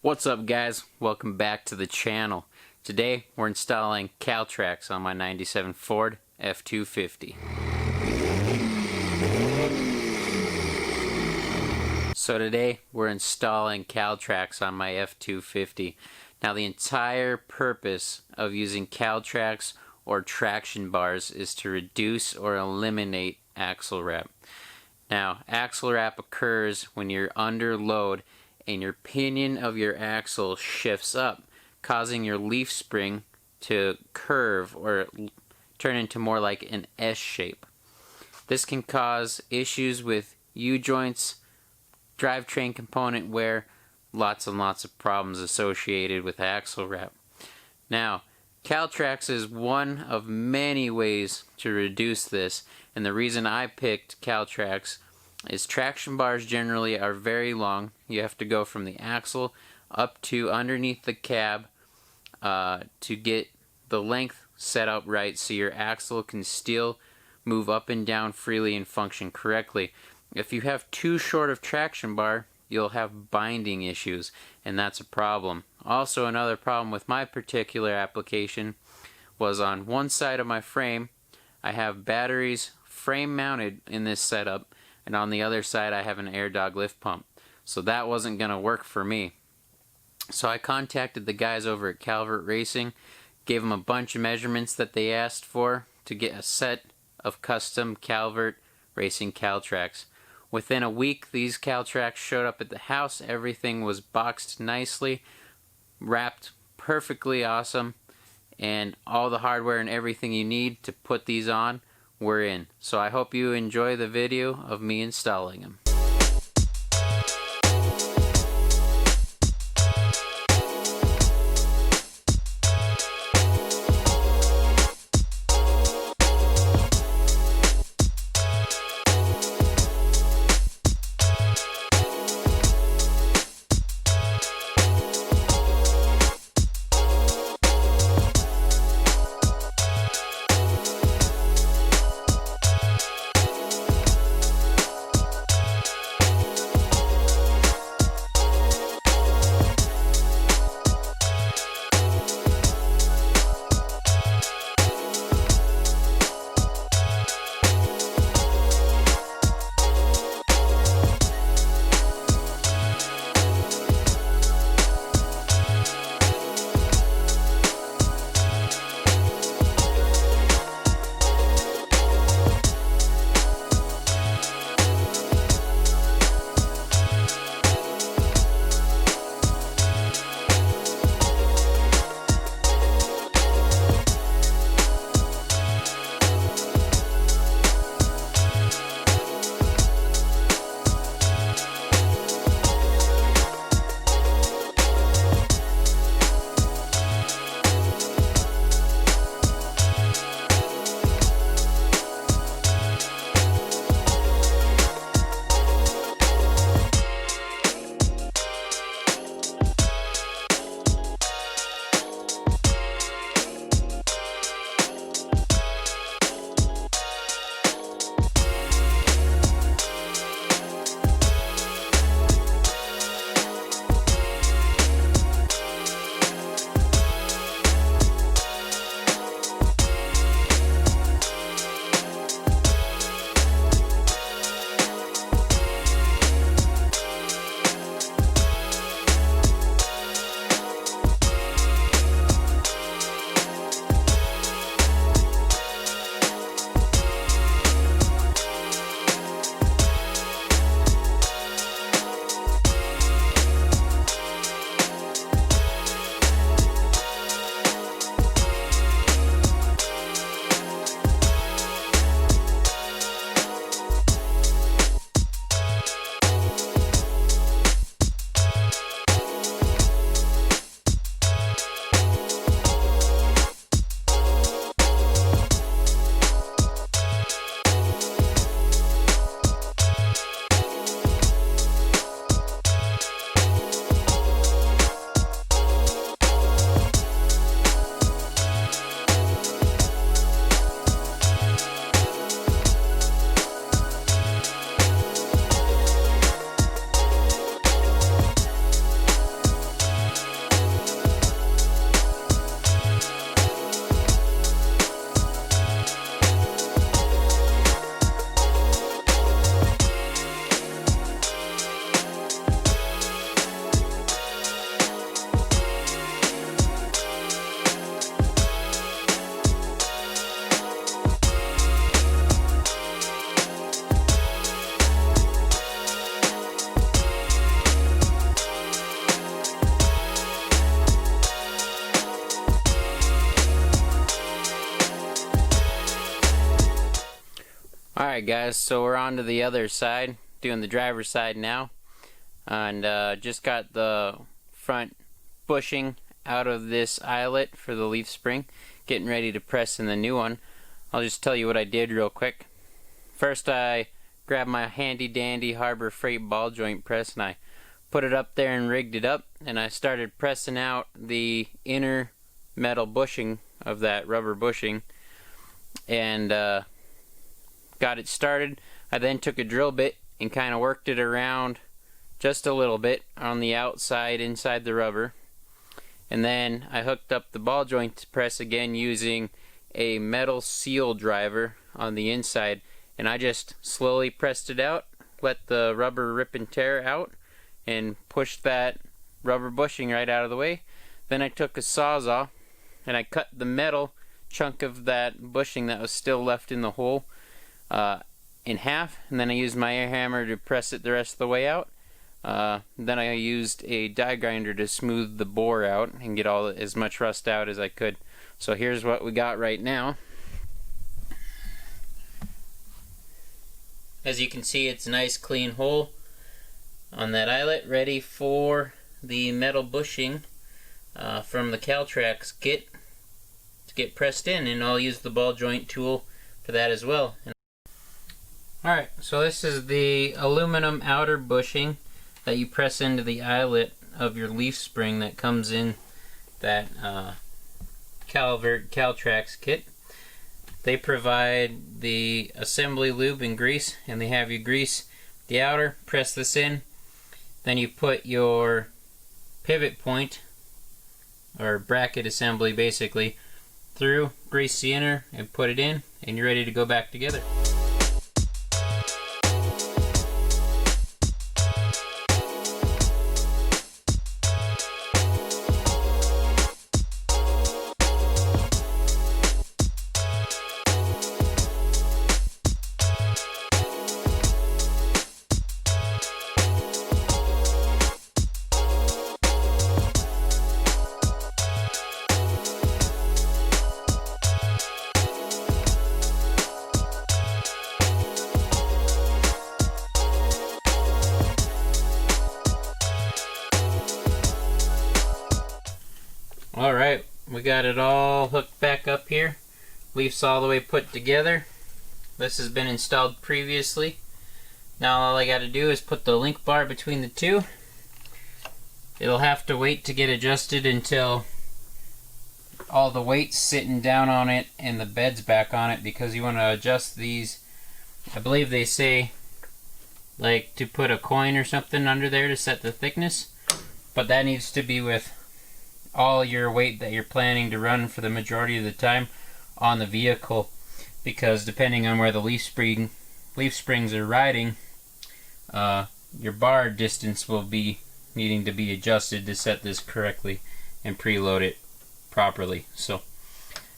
What's up, guys? Welcome back to the channel. Today we're installing Caltracs on my 97 Ford F250. So today we're installing Caltracs on my F250. Now the entire purpose of using Caltracs or traction bars is to reduce or eliminate axle wrap. Now axle wrap occurs when you're under load and your pinion of your axle shifts up, causing your leaf spring to curve or turn into more like an S shape. This can cause issues with U-joints, drivetrain component wear, lots and lots of problems associated with axle wrap. Now, Caltracs is one of many ways to reduce this, and the reason I picked Caltracs is traction bars generally are very long. You have to go from the axle up to underneath the cab to get the length set up right so your axle can still move up and down freely and function correctly. If you have too short of traction bar, you'll have binding issues, and that's a problem. Also, another problem with my particular application was on one side of my frame I have batteries frame mounted in this setup, and on the other side I have an air dog lift pump. So that wasn't going to work for me. So I contacted the guys over at Calvert Racing, gave them a bunch of measurements that they asked for to get a set of custom Calvert Racing Caltracs. Within a week, these Caltracs showed up at the house. Everything was boxed nicely, wrapped perfectly awesome, and all the hardware and everything you need to put these on were in. So I hope you enjoy the video of me installing them. Alright guys, so we're on to the other side, doing the driver's side now, and just got the front bushing out of this eyelet for the leaf spring, getting ready to press in the new one. I'll just tell you what I did real quick. First I grabbed my handy dandy Harbor Freight ball joint press and I put it up there and rigged it up, and I started pressing out the inner metal bushing of that rubber bushing, and got it started. I then took a drill bit and kind of worked it around just a little bit on the outside inside the rubber, and then I hooked up the ball joint press again using a metal seal driver on the inside, and I just slowly pressed it out, let the rubber rip and tear out, and pushed that rubber bushing right out of the way. Then I took a sawzall and I cut the metal chunk of that bushing that was still left in the hole in half, and then I used my air hammer to press it the rest of the way out. Then I used a die grinder to smooth the bore out and get as much rust out as I could. So here's what we got right now. As you can see, it's a nice clean hole on that eyelet, ready for the metal bushing from the Caltrac kit to get pressed in, and I'll use the ball joint tool for that as well. Alright, so this is the aluminum outer bushing that you press into the eyelet of your leaf spring that comes in that Caltrac kit. They provide the assembly lube and grease, and they have you grease the outer, press this in, then you put your pivot point, or bracket assembly basically, through, grease the inner, and put it in, and you're ready to go back together. Alright, we got it all hooked back up here. Leaf's all the way put together. This has been installed previously. Now all I got to do is put the link bar between the two. It'll have to wait to get adjusted until all the weight's sitting down on it and the bed's back on it, because you want to adjust these. I believe they say like to put a coin or something under there to set the thickness, but that needs to be with all your weight that you're planning to run for the majority of the time on the vehicle, because depending on where the leaf springs are riding, your bar distance will be needing to be adjusted to set this correctly and preload it properly. So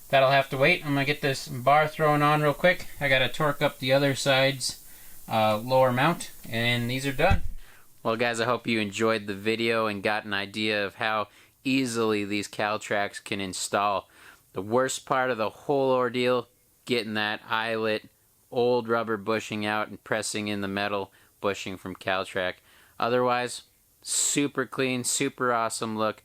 that'll have to wait. I'm gonna get this bar thrown on real quick. I gotta torque up the other side's lower mount, and these are done. Well guys, I hope you enjoyed the video and got an idea of how easily these Caltracs can install. The worst part of the whole ordeal, getting that eyelet old rubber bushing out and pressing in the metal bushing from Caltrac. Otherwise, super clean, super awesome look.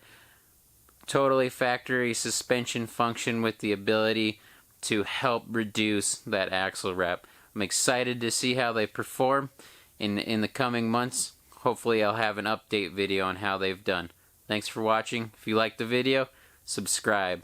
Totally factory suspension function with the ability to help reduce that axle wrap. I'm excited to see how they perform in the coming months. Hopefully I'll have an update video on how they've done. Thanks for watching. If you liked the video, subscribe.